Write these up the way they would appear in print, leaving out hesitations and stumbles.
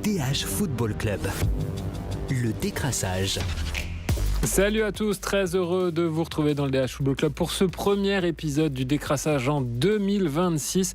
DH Football Club. Le décrassage. Salut à tous, très heureux de vous retrouver dans le DH Football Club pour ce premier épisode du décrassage en 2026.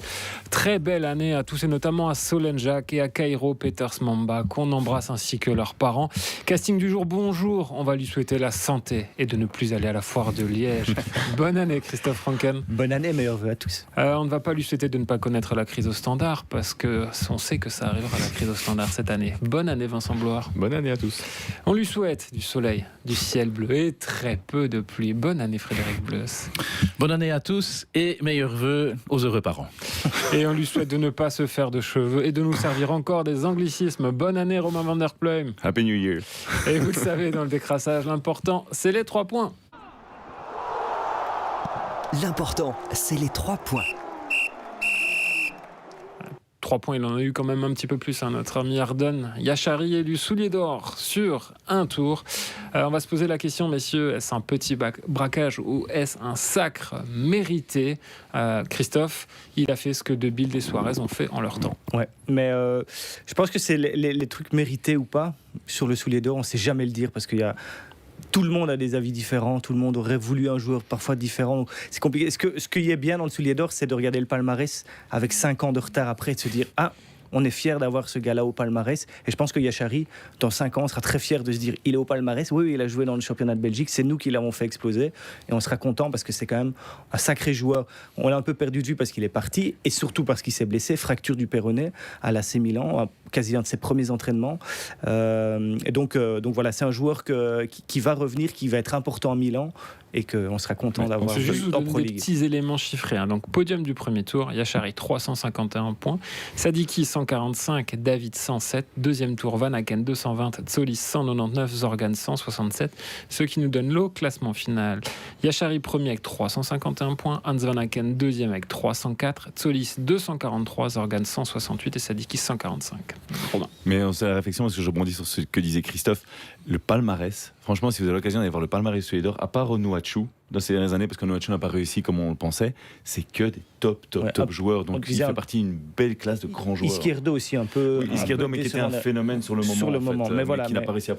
Très belle année à tous et notamment à Solène Jacques et à Kairo Peters Mamba qu'on embrasse ainsi que leurs parents. Casting du jour, bonjour, on va lui souhaiter la santé et de ne plus aller à la foire de Liège. Bonne année Christophe Franken. Bonne année, meilleurs vœux à tous. On ne va pas lui souhaiter de ne pas connaître la crise au standard parce qu'on sait que ça arrivera la crise au standard cette année. Bonne année Vincent Bloire. Bonne année à tous. On lui souhaite du soleil, du ciel bleu et très peu de pluie. Bonne année Frédéric Bleus. Bonne année à tous et meilleurs vœux aux heureux parents. Et on lui souhaite de ne pas se faire de cheveux et de nous servir encore des anglicismes. Bonne année Romain Van Der Pluim. Happy New Year. Et vous le savez, dans le décrassage, l'important, c'est les 3 points. L'important, c'est les 3 points. 3 points, il en a eu quand même un petit peu plus, hein, notre ami Arden Yachari est du soulier d'or sur un tour. On va se poser la question, messieurs, est-ce un petit braquage ou est-ce un sacre mérité? Christophe, il a fait ce que De Bilde et Suarez ont fait en leur temps. Ouais, mais je pense que c'est les trucs mérités ou pas sur le soulier d'or, on ne sait jamais le dire parce qu'il y a... Tout le monde a des avis différents, tout le monde aurait voulu un joueur parfois différent. Donc c'est compliqué. Ce qui est bien dans le soulier d'or, c'est de regarder le palmarès avec 5 ans de retard après et de se dire « Ah, on est fier d'avoir ce gars-là au palmarès ». Et je pense que Yachari, dans 5 ans, on sera très fier de se dire « Il est au palmarès, oui, il a joué dans le championnat de Belgique, c'est nous qui l'avons fait exploser ». Et on sera content parce que c'est quand même un sacré joueur. On l'a un peu perdu de vue parce qu'il est parti et surtout parce qu'il s'est blessé, fracture du péroné à l'AC Milan, quasi un de ses premiers entraînements. Et donc voilà, c'est un joueur qui va revenir, qui va être important à Milan et qu'on sera content d'avoir. C'est juste vous donner des petits éléments chiffrés. Hein. Donc podium du premier tour, Yachari 351 points, Sadiki 145, David 107, deuxième tour Van Aken 220, Tsolis 199, Zorgan 167, ce qui nous donne le classement final. Yachari premier avec 351 points, Hans Van Aken deuxième avec 304, Tsolis 243, Zorgan 168 et Sadiki 145. Romain. Mais on se fait la réflexion parce que je rebondis sur ce que disait Christophe. Le palmarès, franchement, si vous avez l'occasion d'aller voir le palmarès soulier d'or, à part Onuachu dans ces dernières années, parce qu'Onuachu n'a pas réussi comme on le pensait, c'est que des top joueurs. Donc il fait partie d'une belle classe de grands joueurs. Isquierdo aussi un peu. Oui, Isquierdo, mais qui était un phénomène sur le moment. Mais voilà, qui n'a pas réussi à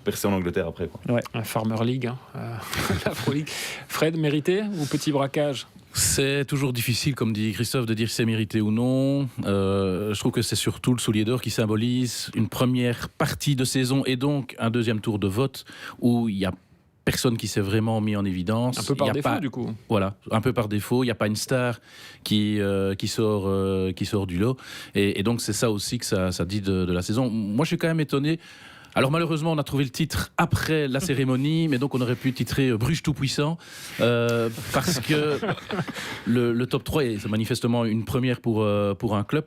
percer en Angleterre après. Quoi. Ouais. Un Farmer League, la Pro League. Fred, mérité ou petit braquage? C'est toujours difficile, comme dit Christophe, de dire si c'est mérité ou non. Je trouve que c'est surtout le soulier d'or qui symbolise une première partie de saison et donc un deuxième tour de vote où il y a personne qui s'est vraiment mis en évidence. Un peu par défaut, du coup. Voilà, un peu par défaut. Il n'y a pas une star qui sort du lot. Et donc, c'est ça aussi que ça dit de la saison. Moi, je suis quand même étonné. Alors malheureusement, on a trouvé le titre après la cérémonie, mais donc on aurait pu titrer Bruges tout-puissant, parce que le top 3 est manifestement une première pour un club.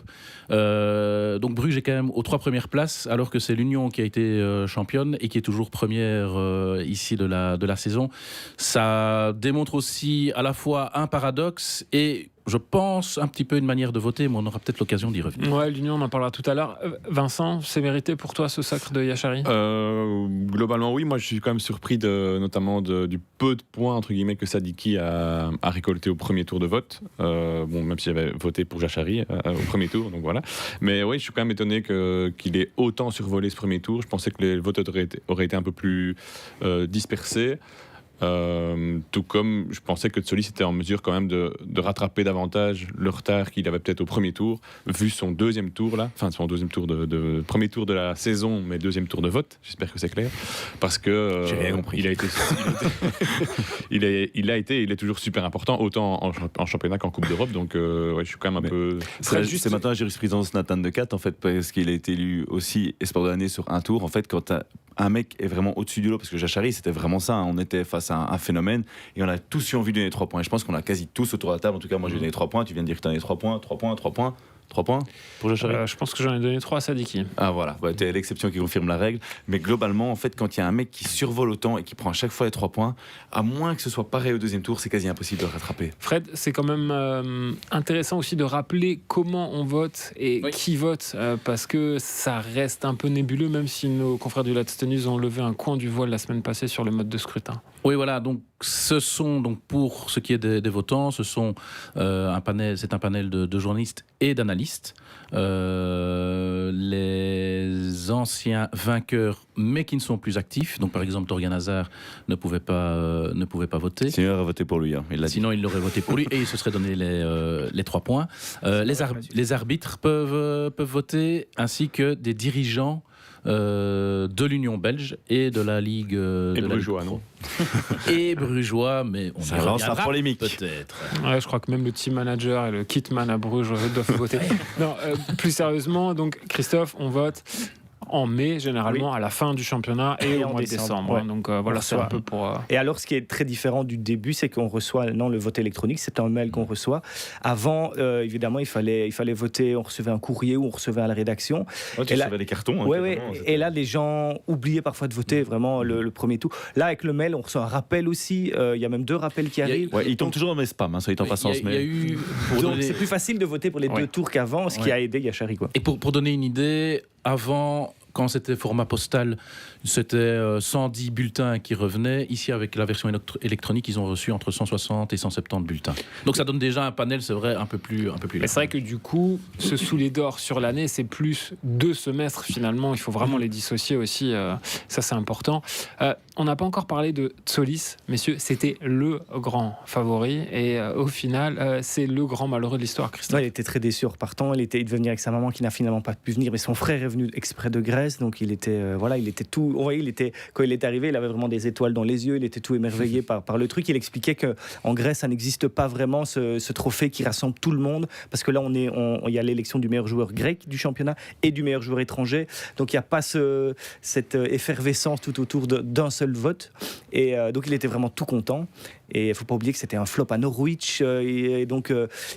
Donc Bruges est quand même aux 3 premières places, alors que c'est l'Union qui a été championne et qui est toujours première ici de la saison. Ça démontre aussi à la fois un paradoxe et... je pense un petit peu une manière de voter, mais on aura peut-être l'occasion d'y revenir. Ouais, l'Union, on en parlera tout à l'heure. Vincent, c'est mérité pour toi ce sacre de Yachari? Globalement, oui. Moi, je suis quand même surpris notamment du peu de points entre guillemets que Sadiki a récolté au premier tour de vote. Même si j'avais voté pour Yachari au premier tour, donc voilà. Mais oui, je suis quand même étonné qu'il ait autant survolé ce premier tour. Je pensais que les votes auraient été un peu plus dispersés. Tout comme je pensais que Tsolis était en mesure quand même de rattraper davantage le retard qu'il avait peut-être au premier tour, vu son deuxième tour là, enfin son deuxième tour de premier tour de la saison, mais deuxième tour de vote. J'espère que c'est clair, parce que j'ai rien compris. Il est toujours super important, autant en championnat qu'en Coupe d'Europe. Donc ouais, je suis quand même un peu. C'est maintenant la jurisprudence Nathan de Cat en fait, parce qu'il a été élu aussi espoir de l'année sur un tour. En fait, quand un mec est vraiment au-dessus du lot, parce que Yachari c'était vraiment ça, hein, on était face à un phénomène et on a tous eu envie de donner 3 points. Et je pense qu'on a quasi tous autour de la table, en tout cas moi j'ai donné 3 points, tu viens de dire que tu as donné 3 points pour Yachari. Je pense que j'en ai donné 3 à Sadiki. Ah voilà, t'es l'exception qui confirme la règle. Mais globalement, en fait, quand il y a un mec qui survole autant et qui prend à chaque fois les 3 points, à moins que ce soit pareil au deuxième tour, c'est quasi impossible de le rattraper. Fred, c'est quand même intéressant aussi de rappeler comment on vote et qui vote, parce que ça reste un peu nébuleux, même si nos confrères du Let's Tennis ont levé un coin du voile la semaine passée sur le mode de scrutin. Oui, voilà, donc pour ce qui est des votants, c'est un panel de journalistes et d'analystes. Les les anciens vainqueurs, mais qui ne sont plus actifs. Donc, par exemple, Torgan Hazard ne pouvait pas voter. Sinon, il aurait voté pour lui. Hein. Sinon, il aurait voté pour lui et il se serait donné les 3 points. Les arbitres peuvent voter, ainsi que des dirigeants de l'Union belge et de la Ligue Et Brugeois, non? Et Brugeois, mais on Ça y lance la reviendra polémique. peut-être. Ouais, je crois que même le team manager et le kitman à Bruges doivent voter. Non, plus sérieusement, donc Christophe, on vote en mai, généralement, à la fin du championnat et au en mois de décembre. ouais. Donc voilà, c'est un peu pour... Et alors, ce qui est très différent du début, c'est qu'on reçoit non le vote électronique, c'est un mail qu'on reçoit. Avant, évidemment, il fallait voter, on recevait un courrier ou on recevait à la rédaction. Ouais, tu Et là- recevais des cartons. Hein, Ouais, carrément, et là, les gens oubliaient parfois de voter vraiment le premier tour. Là, avec le mail, on reçoit un rappel aussi. Il y a même 2 rappels qui Il y a- arrivent. Ouais, il tombe toujours dans mes spams, hein, soit il en passant. Il y a eu, pour Donc, donner- c'est plus facile de voter pour les Ouais. 2 tours qu'avant, ce qui Ouais. a aidé Yachari, quoi. Et pour donner une idée, avant, quand c'était format postal, c'était 110 bulletins qui revenaient. Ici, avec la version électronique, ils ont reçu entre 160 et 170 bulletins. Donc ça donne déjà un panel, c'est vrai, un peu plus Mais large. c'est vrai que du coup, ce soulier d'or sur l'année, c'est plus 2 semestres finalement. Il faut vraiment les dissocier aussi. Ça, c'est important. On n'a pas encore parlé de Tsolis, messieurs. C'était le grand favori. Et au final, c'est le grand malheureux de l'histoire, Christophe. Ouais, il était très déçu en repartant. Il devait venir avec sa maman qui n'a finalement pas pu venir, mais son frère est venu exprès de Grèce, donc il était tout. On voyait, quand il est arrivé, il avait vraiment des étoiles dans les yeux. Il était tout émerveillé par le truc. Il expliquait que en Grèce, ça n'existe pas vraiment ce trophée qui rassemble tout le monde, parce que là, il y a l'élection du meilleur joueur grec du championnat et du meilleur joueur étranger. Donc il n'y a pas cette effervescence tout autour d'un seul vote. Et donc il était vraiment tout content. Et il ne faut pas oublier que c'était un flop à Norwich. Et donc,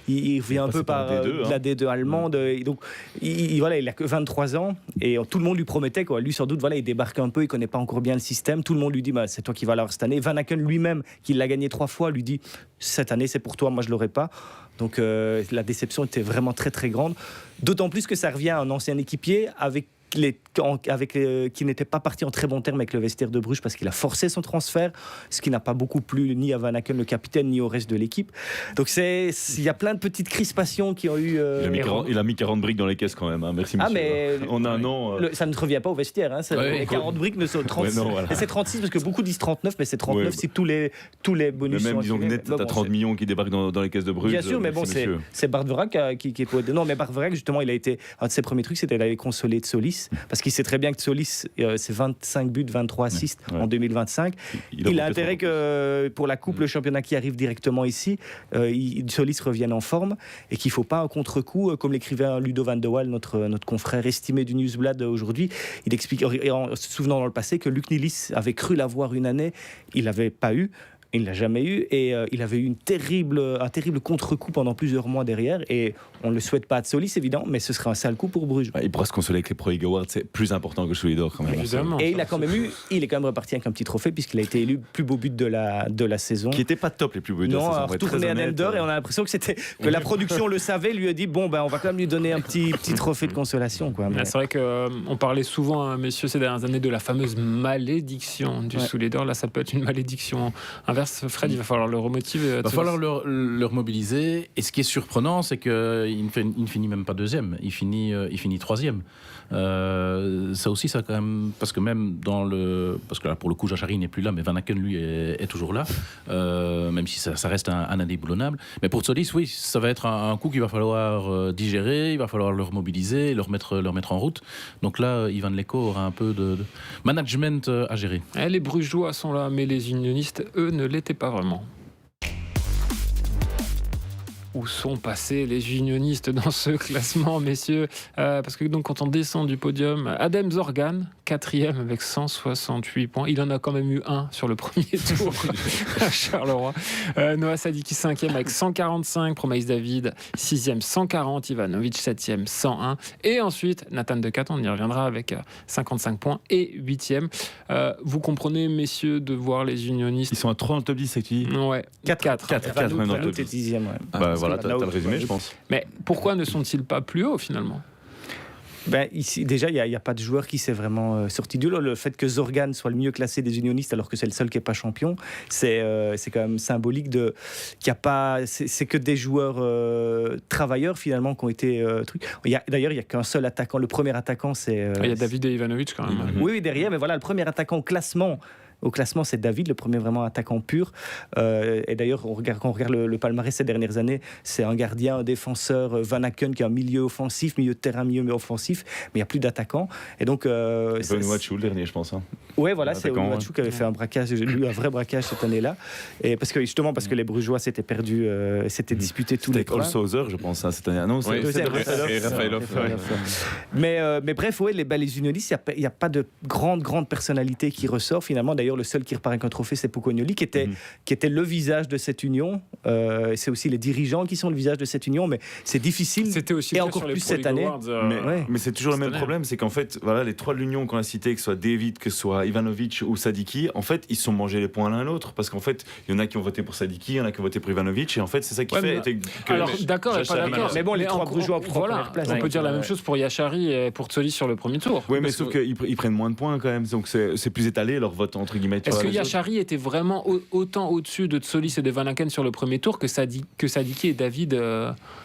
il revient un peu par D2, la D2 allemande. Et donc, il a que 23 ans. Et tout le monde lui promettait, quoi. Lui, sans doute, il débarque un peu, il ne connaît pas encore bien le système. Tout le monde lui dit, c'est toi qui vas l'avoir cette année. Van Aken lui-même, qui l'a gagné 3 fois, lui dit, cette année, c'est pour toi, moi, je ne l'aurai pas. Donc, la déception était vraiment très, très grande. D'autant plus que ça revient à un ancien équipier qui n'était pas parti en très bon terme avec le vestiaire de Bruges parce qu'il a forcé son transfert, ce qui n'a pas beaucoup plu ni à Van Aken, le capitaine, ni au reste de l'équipe. Donc il y a plein de petites crispations qui ont eu... Il a mis 40 briques dans les caisses quand même. Hein. Merci, monsieur. mais En un an. ça ne revient pas au vestiaire. Hein. Les 40 briques ne sont 36. Ouais, non, voilà. Et c'est 36 parce que beaucoup disent 39, mais c'est 39 Ouais, si tous les bonus Mais même, sont disons que assurés. net, Mais t'as bon, 30 millions qui débarquent dans les caisses de Bruges. Bien sûr, mais bon, merci, c'est monsieur. Bart Vrak qui est poète. Non, mais Bart Vrak, justement, il a été. Un de ses premiers trucs, c'était d'aller consoler Tsolis. Parce qu'il sait très bien que Tsolis, c'est 25 buts, 23 assists en 2025. Il a intérêt que pour la Coupe, le championnat qui arrive directement ici, Tsolis revienne en forme et qu'il ne faut pas un contre-coup, comme l'écrivait Ludo van de Waal, notre confrère estimé du Newsblad aujourd'hui. Il explique, en se souvenant dans le passé, que Luc Nilis avait cru l'avoir une année, il l'avait pas eu. Il ne l'a jamais eu et il avait eu un terrible contre-coup pendant plusieurs mois derrière et on ne le souhaite pas à Tsolis évidemment, mais ce serait un sale coup pour Bruges. Il pourra se consoler avec les Pro League Awards, c'est plus important que le Soulier d'Or quand même. Évidemment. Et il est quand même reparti avec un petit trophée puisqu'il a été élu plus beau but de la saison. Qui n'était pas top les plus beaux de la Non, saison, on va être retourné très à honnête. Nender et on a l'impression que la production le savait, lui a dit on va quand même lui donner un petit trophée de consolation, quoi. Mais- C'est vrai qu'on parlait souvent, hein, messieurs, ces dernières années, de la fameuse malédiction du soulier d'or. Là, ça peut être une malédiction inverse. Fred, il va falloir le remotiver. Il va falloir le remobiliser. Et ce qui est surprenant, c'est qu'il ne finit même pas deuxième. Il finit troisième. Ça aussi, ça quand même, parce que même parce que là, pour le coup, Jachari n'est plus là, mais Van Aken lui est toujours là, même si ça reste un indéboulonnable. Mais pour Tsolis, oui, ça va être un coup qu'il va falloir digérer. Il va falloir le remobiliser, le remettre en route. Donc là, Ivan Leko aura un peu de management à gérer. Les Brugeois sont là, mais les unionistes, eux, ne l'étaient pas vraiment. Où sont passés les unionistes dans ce classement, messieurs? Parce que donc, quand on descend du podium, Adem Zorgan, 4e avec 168 points. Il en a quand même eu un sur le premier tour à Charleroi. Noah Sadiki, 5e avec 145. Promaïs David, 6e, 140. Ivanovic, 7e, 101. Et ensuite, Nathan Decat, on y reviendra avec 55 points et 8e. Vous comprenez, messieurs, de voir les unionistes. Ils sont à 3 dans le top 10, c'est qui Ouais, 4. Quatre même dans le top Vanout est 10e. Ouais. Bah voilà, que t'as le Vanout, résumé, ouais. je pense. Mais pourquoi ne sont-ils pas plus hauts finalement? Ici, déjà, il n'y a pas de joueur qui s'est vraiment sorti du lot. Le fait que Zorgan soit le mieux classé des unionistes alors que c'est le seul qui n'est pas champion, c'est quand même symbolique qu'il n'y a pas. C'est que des joueurs travailleurs finalement qui ont été trucs. D'ailleurs, il n'y a qu'un seul attaquant. Le premier attaquant, c'est. Il y a David et Ivanovic quand même. Oui, derrière, mais voilà, le premier attaquant au classement. Au classement, c'est David, le premier vraiment attaquant pur. Et d'ailleurs, quand on regarde le palmarès ces dernières années, c'est un gardien, un défenseur, Van Aken qui est un milieu offensif, milieu de terrain, milieu offensif, mais il n'y a plus d'attaquants. Et donc, c'est Onuachu le dernier, je pense. Hein. Ouais, voilà, c'est Onuachu qui avait fait un braquage, un vrai braquage cette année-là. Et parce que les Brugeois s'étaient perdus, s'étaient disputés tous les points. C'était Olshauser, je pense, cette année. Non, c'est Raphaëlov. Mais bref, les unionistes, il n'y a pas de grande personnalité qui ressort finalement. D'ailleurs, le seul qui repart avec un trophée, c'est Pucognoli, qui était le visage de cette union. C'est aussi les dirigeants qui sont le visage de cette union, mais c'est difficile. C'était aussi et encore plus cette année. Mais c'est toujours le même problème, c'est qu'en fait, voilà, les trois de l'union qu'on a cités, que ce soit David, que ce soit Ivanovic ou Sadiki, en fait, ils se sont mangés les points l'un l'autre, parce qu'en fait, il y en a qui ont voté pour Sadiki, il y en a qui ont voté pour Ivanovic, et en fait, c'est ça qui fait. Alors, d'accord et pas d'accord. Mais bon, les trois Brugeois prennent première place. On peut dire la même chose pour Yachari et pour Tsoli sur le premier tour. Oui, mais sauf qu'ils prennent moins de points quand même, donc c'est plus étalé leur vote entre guillemets. Est-ce que Yachari était vraiment autant au-dessus de Tsolis et de Van Aken sur le premier tour que Sadiki et David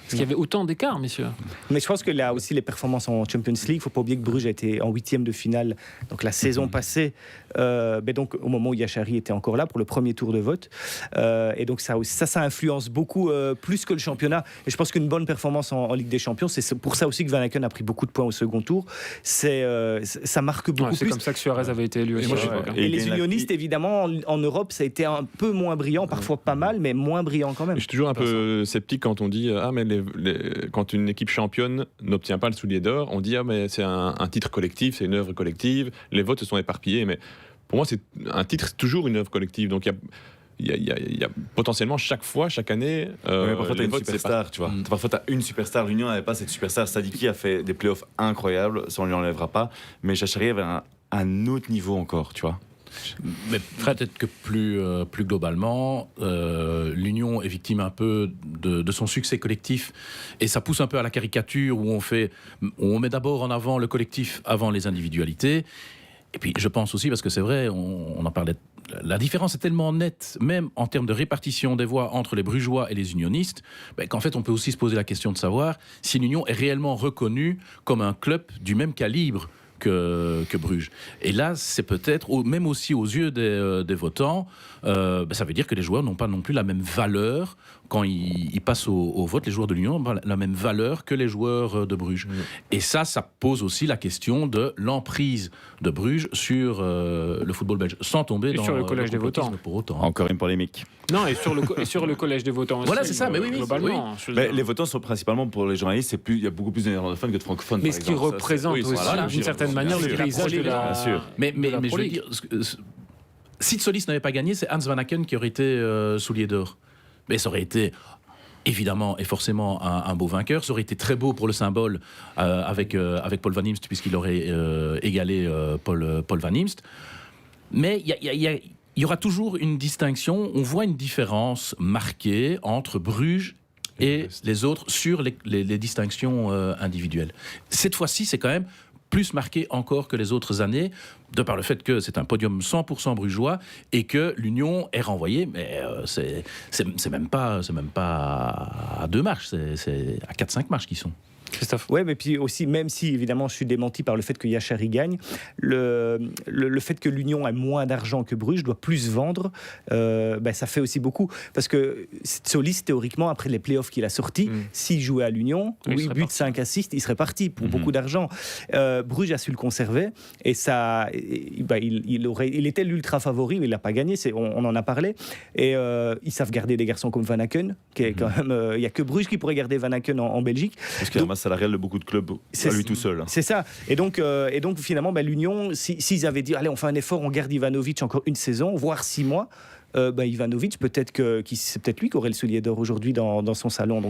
Parce qu'il y avait autant d'écart, messieurs. Mais je pense que là aussi, les performances en Champions League, il ne faut pas oublier que Bruges a été en 8e de finale donc la saison passée, donc au moment où Yachari était encore là pour le premier tour de vote. Et donc ça influence beaucoup plus que le championnat. Et je pense qu'une bonne performance en Ligue des Champions, c'est pour ça aussi que Van Aken a pris beaucoup de points au second tour. Ça marque beaucoup c'est plus. C'est comme ça que Suarez avait été élu aussi. Et les unionistes, évidemment, en Europe, ça a été un peu moins brillant, parfois pas mal, mais moins brillant quand même. Je suis toujours un peu sceptique quand on dit mais quand une équipe championne n'obtient pas le soulier d'or, on dit mais c'est un titre collectif, c'est une œuvre collective, les votes se sont éparpillés, mais pour moi un titre c'est toujours une œuvre collective, donc il y a potentiellement chaque année parfois t'as une superstar, tu vois. Parfois t'as une superstar. L'Union n'avait pas cette superstar. Sadiki a fait des playoffs incroyables, ça on lui enlèvera pas, mais Chachari avait un autre niveau encore, tu vois. Mais peut-être que plus globalement, l'Union est victime un peu de son succès collectif, et ça pousse un peu à la caricature où on met d'abord en avant le collectif avant les individualités. Et puis je pense aussi, parce que c'est vrai, on en parlait, la différence est tellement nette, même en termes de répartition des voix entre les Brugeois et les unionistes, qu'en fait on peut aussi se poser la question de savoir si l'Union est réellement reconnue comme un club du même calibre que Bruges. Et là, c'est peut-être, même aussi aux yeux des votants, ça veut dire que les joueurs n'ont pas non plus la même valeur quand ils passent au vote. Les joueurs de l'Union n'ont pas la même valeur que les joueurs de Bruges. Et ça pose aussi la question de l'emprise de Bruges sur le football belge, sans tomber dans sur le collège des votants. Pour autant. Encore une polémique. Non, et sur le collège des votants aussi. Voilà, c'est ça, mais oui, globalement. Les votants sont principalement pour les journalistes, il y a beaucoup plus de néerlandophones que de francophones. Mais ce qui représente aussi, d'une certaine manière, le paysage de la. Bien sûr. Mais je veux dire, si Tsolis n'avait pas gagné, c'est Hans Van Aken qui aurait été soulier d'or. Mais ça aurait été évidemment et forcément un beau vainqueur. Ça aurait été très beau pour le symbole avec Paul Van Imst, puisqu'il aurait égalé Paul Van Imst. Mais il y aura toujours une distinction. On voit une différence marquée entre Bruges et les autres sur les distinctions individuelles. Cette fois-ci, c'est quand même plus marqué encore que les autres années, de par le fait que c'est un podium 100% brugeois et que l'Union est renvoyée, mais c'est même pas à 2 marches, c'est à 4-5 marches qu'ils sont. Christophe. Oui, mais puis aussi, même si évidemment je suis démenti par le fait que Yachari gagne, le fait que l'Union ait moins d'argent que Bruges, doit plus vendre, ça fait aussi beaucoup. Parce que Tsolis, théoriquement, après les playoffs qu'il a sortis, s'il jouait à l'Union, 8 buts, 5 assists, il serait parti pour beaucoup d'argent. Bruges a su le conserver, et ça, il était l'ultra favori, mais il n'a pas gagné, on en a parlé. Et ils savent garder des garçons comme Van Aken, qui est quand même. Il n'y a que Bruges qui pourrait garder Van Aken en Belgique. Parce qu'il y a masse salariale de beaucoup de clubs à lui tout seul. C'est ça. Et donc finalement, l'Union, s'ils avaient dit allez, on fait un effort, on garde Ivanovic encore une saison, voire 6 mois, Ivanovic, c'est peut-être lui qui aurait le soulier d'or aujourd'hui dans son salon.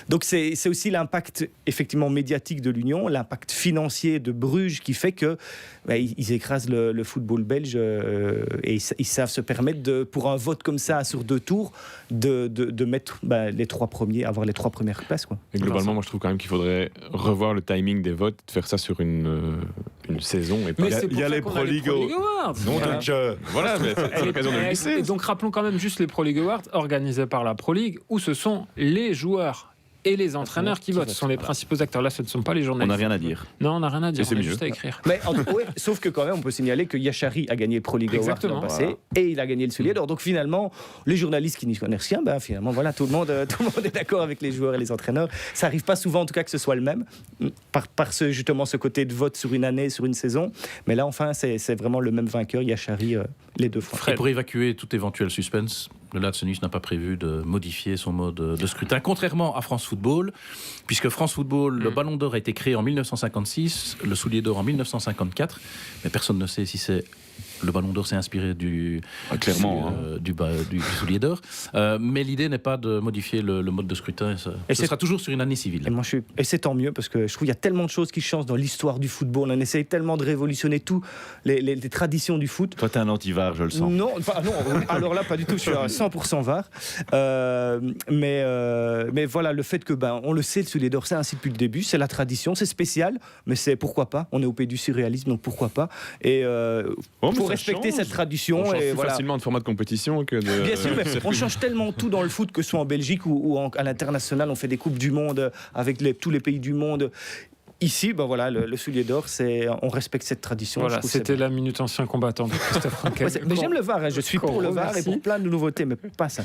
Donc c'est aussi l'impact effectivement médiatique de l'Union, l'impact financier de Bruges qui fait que ils écrasent le football belge et ils savent se permettre pour un vote comme ça sur 2 tours de mettre les 3 premiers, avoir les 3 premières places, quoi. Et globalement, moi je trouve quand même qu'il faudrait revoir le timing des votes, de faire ça sur une saison. Et pas... Mais c'est pour ça les qu'on Pro a les League Pro League Awards. Non, Voilà. donc, Voilà, mais c'est l'occasion de le Et glisser. donc rappelons quand même juste les Pro League Awards organisés par la Pro League, où ce sont les joueurs et les entraîneurs qui votent. Ce sont les principaux acteurs. Là, ce ne sont pas les on journalistes. n'a rien à dire. Non, on n'a rien à dire. Et c'est On a mieux. juste à écrire. Mais sauf que quand même, on peut signaler que Yachari a gagné le Pro League Award Exactement. l'an passé et il a gagné le soulier d'or. Donc finalement, les journalistes qui n'y connaissent rien, finalement, voilà, tout le monde est d'accord avec les joueurs et les entraîneurs. Ça n'arrive pas souvent, en tout cas, que ce soit le même, par ce côté de vote sur une année, sur une saison. Mais là, enfin, c'est vraiment le même vainqueur, Yachari, les 2 fois. Et pour évacuer tout éventuel suspense, le Latsenius n'a pas prévu de modifier son mode de scrutin, contrairement à France Football, puisque France Football, le Ballon d'Or a été créé en 1956, le Soulier d'Or en 1954, mais personne ne sait si c'est... Le Ballon d'Or s'est inspiré du Soulier d'Or, mais l'idée n'est pas de modifier le mode de scrutin. Ce sera toujours sur une année civile. Et c'est tant mieux parce que je trouve qu'il y a tellement de choses qui changent dans l'histoire du football. On essaye tellement de révolutionner tout, les traditions du foot. Toi, t'es un anti-VAR, je le sens. Non, alors là, pas du tout. Je suis à 100% VAR. Mais voilà, le fait que, on le sait, le Soulier d'Or, c'est ainsi depuis le début. C'est la tradition, c'est spécial, mais c'est pourquoi pas. On est au pays du surréalisme, donc pourquoi pas. Et pour respecter cette tradition. On change Et plus voilà. facilement de format de compétition que de... Bien sûr, mais on change tellement tout dans le foot, que ce soit en Belgique ou à l'international. On fait des coupes du monde avec tous les pays du monde. Ici, le Soulier d'Or, on respecte cette tradition. Voilà, Je trouve c'était c'est la minute ancien combattant de Christophe Frankel. mais j'aime le VAR, je suis pour le VAR et Merci. pour plein de nouveautés, mais pas ça.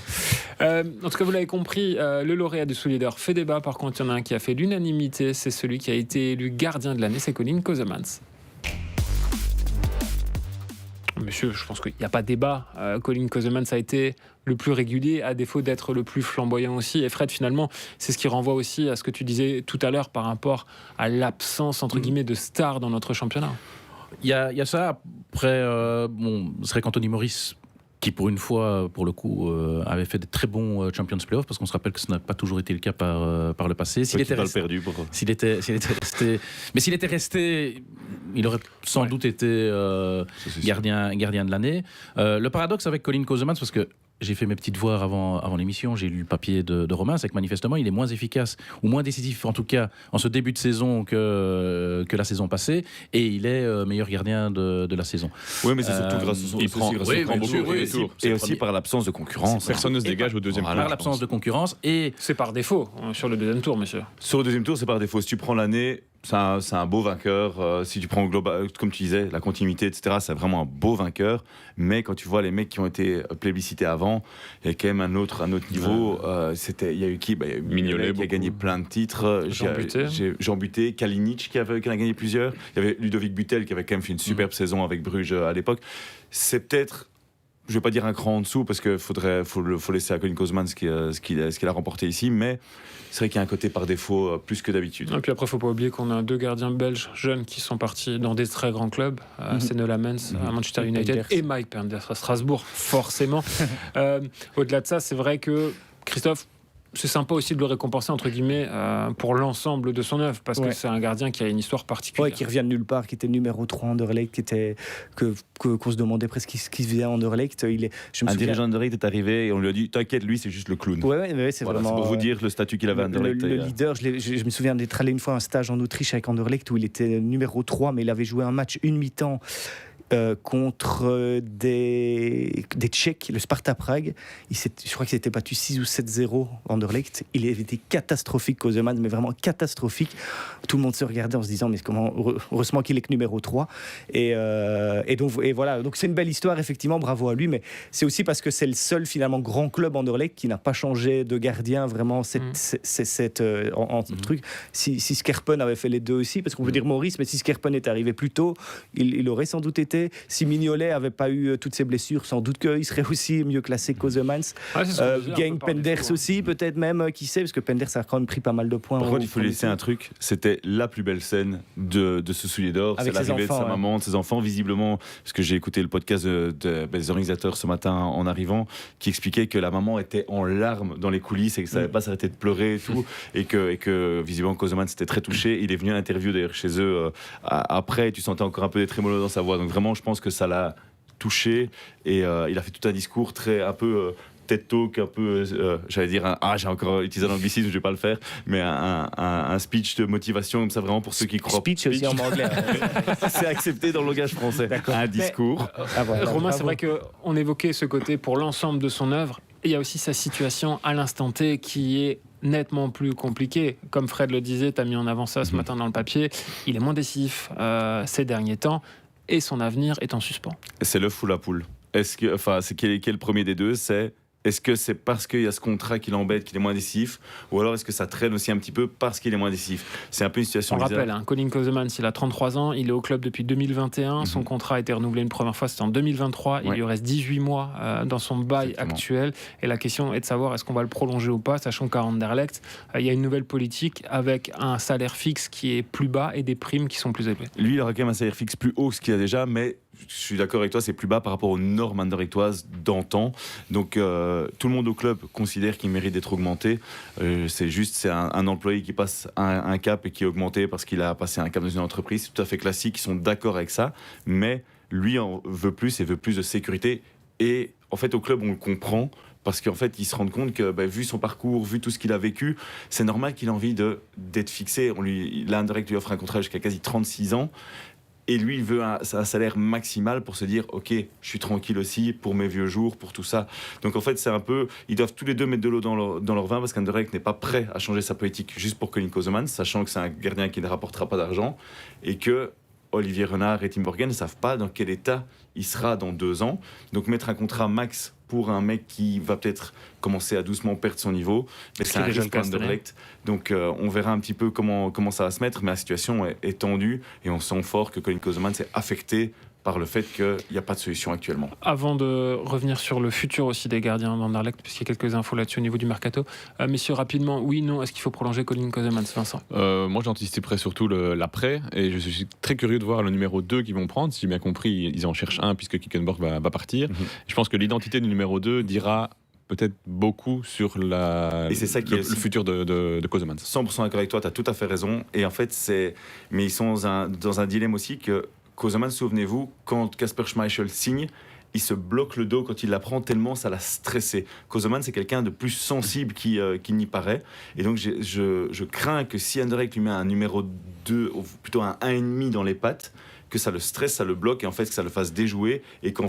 En tout cas, vous l'avez compris, le lauréat du Soulier d'Or fait débat. Par contre, il y en a un qui a fait l'unanimité. C'est celui qui a été élu gardien de l'année, c'est Colin Kosemans. Monsieur, je pense qu'il n'y a pas débat. Colin Kosemans a été le plus régulier, à défaut d'être le plus flamboyant aussi. Et Fred, finalement, c'est ce qui renvoie aussi à ce que tu disais tout à l'heure par rapport à l'absence, entre guillemets, de stars dans notre championnat. Il y a ça. Après, ce serait qu'Anthony Maurice, qui pour une fois, pour le coup, avait fait des très bons Champions Playoffs, parce qu'on se rappelle que ce n'a pas toujours été le cas par le passé. S'il était resté, il aurait sans doute été gardien de l'année. Le paradoxe avec Colin Kosemans, parce que j'ai fait mes petites voix avant l'émission, j'ai lu le papier de Romain, c'est que manifestement il est moins efficace ou moins décisif, en tout cas en ce début de saison que la saison passée, et il est meilleur gardien de la saison. Oui, mais c'est surtout grâce au tour. et aussi par l'absence de concurrence. Personne ne se dégage au deuxième tour. Par l'absence de concurrence, et C'est par défaut sur le deuxième tour, monsieur. Sur le deuxième tour, c'est par défaut. Si tu prends l'année, c'est un beau vainqueur. Si tu prends global, comme tu disais, la continuité, etc., c'est vraiment un beau vainqueur. Mais quand tu vois les mecs qui ont été plébiscités avant, il y a quand même un autre niveau. Il y a eu qui ? Il y a eu Mignolet qui a gagné plein de titres. Jean Buté, Kalinic qui en a gagné plusieurs. Il y avait Ludovic Butel qui avait quand même fait une superbe saison avec Bruges à l'époque. C'est peut-être... Je ne vais pas dire un cran en dessous parce qu'il faut laisser à Colin Kosemans ce qu'il a remporté ici, mais c'est vrai qu'il y a un côté par défaut plus que d'habitude. Et puis après, il ne faut pas oublier qu'on a 2 gardiens belges jeunes qui sont partis dans des très grands clubs. C'est Nola Mens à Manchester United et Mike Penders à Strasbourg, forcément. Au-delà de ça, c'est vrai que Christophe, c'est sympa aussi de le récompenser, entre guillemets, pour l'ensemble de son œuvre, parce que c'est un gardien qui a une histoire particulière. Qui revient de nulle part, qui était numéro 3 Anderlecht, qu'on se demandait presque ce qui faisait à Anderlecht. Un dirigeant d'Anderlecht est arrivé et on lui a dit « T'inquiète, lui, c'est juste le clown ». C'est voilà, vraiment... C'est pour vous dire le statut qu'il avait à Anderlecht. Le leader, je me souviens d'être allé une fois à un stage en Autriche avec Anderlecht où il était numéro 3, mais il avait joué un match une mi-temps contre des Tchèques, le Sparta Prague. Je crois qu'il s'était battu 6 ou 7-0 Anderlecht. Il était catastrophique, Kosemans, mais vraiment catastrophique. Tout le monde se regardait en se disant mais comment, heureusement qu'il est que numéro 3. Et voilà, donc c'est une belle histoire, effectivement, bravo à lui, mais c'est aussi parce que c'est le seul finalement grand club Anderlecht qui n'a pas changé de gardien vraiment truc. Si Skerpen avait fait les deux aussi, parce qu'on peut dire Maurice, mais si Skerpen est arrivé plus tôt, il aurait sans doute été côté. Si Mignolet avait pas eu toutes ces blessures, sans doute qu'il serait aussi mieux classé qu'Ozemans. Ouais, c'est ce qu'on disait, un Gang peu par Penders défaut, hein. aussi, peut-être même, qui sait, parce que Penders a quand même pris pas mal de points. Par contre, au il faut premier laisser tour. un truc, c'était la plus belle scène de ce soulier d'or. C'est Avec ses l'arrivée de enfants, sa ouais. maman, de ses enfants, visiblement, parce que j'ai écouté le podcast des organisateurs ce matin en arrivant, qui expliquait que la maman était en larmes dans les coulisses et que ça n'avait pas s'arrêter de pleurer et tout, et que visiblement Kozeman s'était très touché. Il est venu à l'interview d'ailleurs chez eux après, et tu sentais encore un peu des trémolos dans sa voix. Donc vraiment, je pense que ça l'a touché, et il a fait tout un discours un peu... TED Talk, un peu, j'allais dire, j'ai encore utilisé un anglicisme, je vais pas le faire, mais un speech de motivation comme ça, vraiment pour ceux qui croient. Speech aussi en anglais. C'est accepté dans le langage français. D'accord. Un discours. Ah, voilà, Romain, c'est bravo. vrai qu'on évoquait ce côté pour l'ensemble de son œuvre. Et il y a aussi sa situation à l'instant T qui est nettement plus compliquée. Comme Fred le disait, tu as mis en avant ça ce matin dans le papier. Il est moins décisif ces derniers temps et son avenir est en suspens. C'est l'œuf ou la poule. Quel est le premier des deux? Est-ce que c'est parce qu'il y a ce contrat qui l'embête qu'il est moins décisif, ou alors est-ce que ça traîne aussi un petit peu parce qu'il est moins décisif? C'est un peu une situation On bizarre. rappelle, hein, Colin Kozeman, il a 33 ans, il est au club depuis 2021, son contrat a été renouvelé une première fois, c'était en 2023, il Ouais. lui reste 18 mois dans son bail Exactement. actuel, et la question est de savoir est-ce qu'on va le prolonger ou pas, sachant qu'à Anderlecht, il y a une nouvelle politique avec un salaire fixe qui est plus bas et des primes qui sont plus élevées. Lui, il aura quand même un salaire fixe plus haut que ce qu'il a déjà, mais je suis d'accord avec toi, c'est plus bas par rapport aux normes anderlechtoises d'antan. Donc tout le monde au club considère qu'il mérite d'être augmenté. C'est un employé qui passe un cap et qui est augmenté parce qu'il a passé un cap dans une entreprise. C'est tout à fait classique, ils sont d'accord avec ça, mais lui en veut plus et veut plus de sécurité. Et en fait, au club, on le comprend. Parce qu'en fait, ils se rendent compte que, vu son parcours, vu tout ce qu'il a vécu, c'est normal qu'il ait envie d'être fixé. L'Anderlecht lui offre un contrat jusqu'à quasi 36 ans. Et lui, il veut un salaire maximal pour se dire, ok, je suis tranquille aussi pour mes vieux jours, pour tout ça. Donc en fait, c'est un peu, ils doivent tous les deux mettre de l'eau dans leur vin parce qu'Anderlecht n'est pas prêt à changer sa politique juste pour Colin Kozeman, sachant que c'est un gardien qui ne rapportera pas d'argent et que Olivier Renard et Tim Borgen ne savent pas dans quel état il sera dans 2 ans. Donc mettre un contrat max pour un mec qui va peut-être commencer à doucement perdre son niveau, mais c'est un qu'il est jeune risque pour Anderlecht. Donc on verra un petit peu comment ça va se mettre, mais la situation est tendue et on sent fort que Colin Kozeman s'est affecté par le fait qu'il n'y a pas de solution actuellement. Avant de revenir sur le futur aussi des gardiens d'Anderlecht, puisqu'il y a quelques infos là-dessus au niveau du mercato, messieurs, rapidement, oui, non, est-ce qu'il faut prolonger Colin Kozeman, Vincent? Moi, j'anticiperais surtout l'après, et je suis très curieux de voir le numéro 2 qu'ils vont prendre. Si j'ai bien compris, ils en cherchent un puisque Kickenborg va partir. Je pense que l'identité du numéro 2 dira peut-être beaucoup sur Et c'est ça qui le est aussi- futur de Kozeman. 100% d'accord avec toi, tu as tout à fait raison. Et en fait, mais ils sont dans un dilemme aussi que Kozeman, souvenez-vous, quand Kasper Schmeichel signe, il se bloque le dos quand il l'apprend tellement ça l'a stressé. Kozeman, c'est quelqu'un de plus sensible qu'il n'y paraît. Et donc, je crains que si Anderlecht lui met un numéro 2, ou plutôt un 1,5 dans les pattes, que ça le stresse, ça le bloque, et en fait que ça le fasse déjouer, et que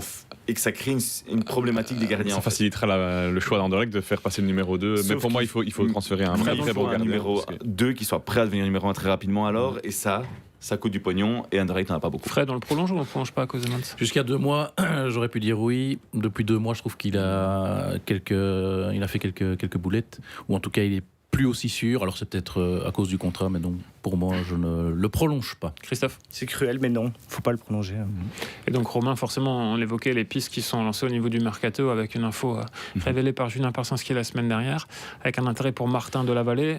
ça crée une problématique des gardiens. Ça en fait. facilitera le choix d'Anderlecht de faire passer le numéro 2. Mais Sauf pour moi, qu'il il faut transférer un Après, très il bon faut un gardien. numéro parce que- 2 qui soit prêt à devenir numéro 1 très rapidement alors, et ça coûte du pognon, et Anderlecht n'en a pas beaucoup. Fred, on le prolonge ou on le prolonge pas à Kozeman? Jusqu'à 2 mois, j'aurais pu dire oui. Depuis 2 mois, je trouve qu'il a fait quelques boulettes, ou en tout cas, il est plus aussi sûr. Alors c'est peut-être à cause du contrat, mais donc pour moi, je ne le prolonge pas. Christophe? C'est cruel, mais non, faut pas le prolonger. Et donc Romain, forcément, on évoquait les pistes qui sont lancées au niveau du mercato avec une info révélée par Julien Parsinski la semaine dernière, avec un intérêt pour Martin de la Vallée.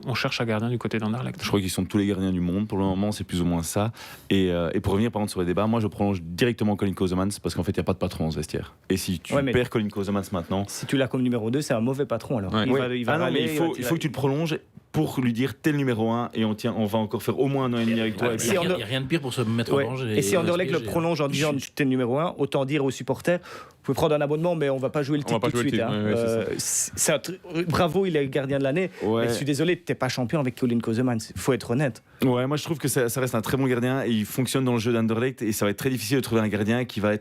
On cherche un gardien du côté d'Anderlecht. Je crois qu'ils sont tous les gardiens du monde. Pour le moment, c'est plus ou moins ça. Et pour revenir par contre sur le débat, moi je prolonge directement Colin Kozeman parce qu'en fait, il n'y a pas de patron dans ce vestiaire. Et si tu Ouais, mais- perds Colin Kozeman maintenant, Si tu l'as comme numéro 2, c'est un mauvais patron alors. Ouais. Il va non, râler, mais il faut que tu le prolonges pour lui dire t'es le numéro 1 et on va encore faire au moins 1 an et demi avec toi. Il Et puis- n'y a rien de pire pour se mettre Ouais. en danger. Et si Anderlecht le piéger. prolonge en disant t'es le numéro 1, autant dire aux supporters vous pouvez prendre un abonnement, mais on va pas jouer le On va titre pas tout de jouer le suite. titre, hein. ouais, C'est un bravo, il est gardien de l'année. Ouais. Mais je suis désolé, t'es pas champion avec Colin Kozeman. Faut être honnête. Ouais, moi je trouve que ça reste un très bon gardien et il fonctionne dans le jeu d'Anderlecht et ça va être très difficile de trouver un gardien qui va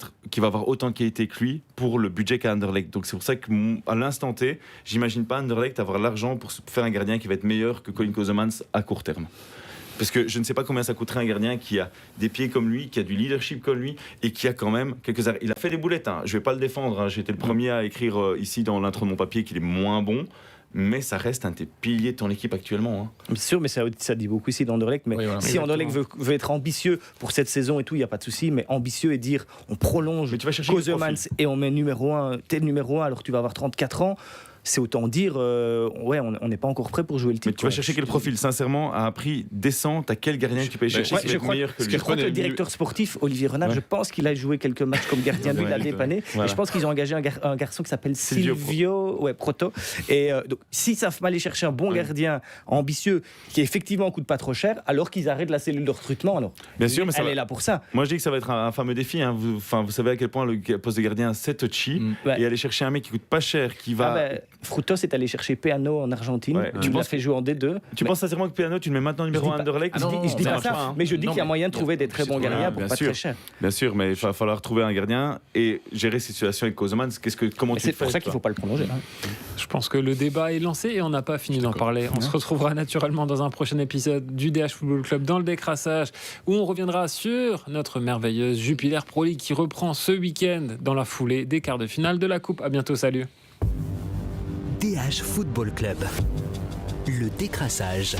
avoir autant de qualité que lui pour le budget qu'a Anderlecht. Donc c'est pour ça que à l'instant T, j'imagine pas Anderlecht avoir l'argent pour faire un gardien qui va être meilleur que Colin Kozeman à court terme. Parce que je ne sais pas combien ça coûterait un gardien qui a des pieds comme lui, qui a du leadership comme lui et qui a quand même quelques arrêts. Il a fait des boulettes, hein. Je vais pas le défendre, hein. J'ai été le premier à écrire ici dans l'intro de mon papier qu'il est moins bon. mais ça reste un de tes piliers de ton équipe actuellement. Hein. Bien sûr, mais ça dit beaucoup ici d'Anderlecht. Mais Oui, voilà. si Anderlecht veut être ambitieux pour cette saison et tout, il n'y a pas de souci. Mais ambitieux et dire on prolonge Mais tu vas chercher le Kozemans et on met t'es numéro 1 alors que tu vas avoir 34 ans. C'est autant dire, on n'est pas encore prêt pour jouer le titre. Mais tu vas chercher quel profil? Sincèrement, à un prix décent, t'as quel gardien que tu peux y chercher Ouais, qui je va être crois, meilleur que lui? je crois que le directeur sportif, Olivier Renard, Ouais. je pense qu'il a joué quelques matchs comme gardien de but, il a dépanné. Voilà. Et je pense qu'ils ont engagé un garçon qui s'appelle Silvio Silvio Proto. Et donc, s'ils savent pas aller chercher un bon gardien ambitieux, qui effectivement coûte pas trop cher, alors qu'ils arrêtent la cellule de recrutement. Alors, Bien sûr, mais ça elle va- est là pour ça. Moi, je dis que ça va être un fameux défi. Hein. Vous savez à quel point le poste de gardien, c'est touchy. Ouais. Et aller chercher un mec qui coûte pas cher, qui va... Frutos est allé chercher Peano en Argentine. Ouais. Tu Tu l'as penses fait jouer en D2. Tu penses sincèrement que Peano, tu le mets maintenant numéro Je dis 1 pas- Anderlecht? Ah non, Je dis ça pas marche ça, pas, hein. mais je dis Non, qu'il y a mais moyen de trouver des très bons c'est- gardiens ouais, pour bien pas sûr. très cher. Bien sûr, mais il va falloir trouver un gardien et gérer cette situation avec Kozemans. Comment tu C'est le fais pour ça qu'il ne toi faut pas le prolonger. hein. Je pense que le débat est lancé et on n'a pas fini d'en parler. On se retrouvera naturellement dans un prochain épisode du DH Football Club dans le décrassage où on reviendra sur notre merveilleuse Jupiler Pro League qui reprend ce week-end dans la foulée des quarts de finale de la Coupe. À bientôt, salut. DH Football Club. Le décrassage.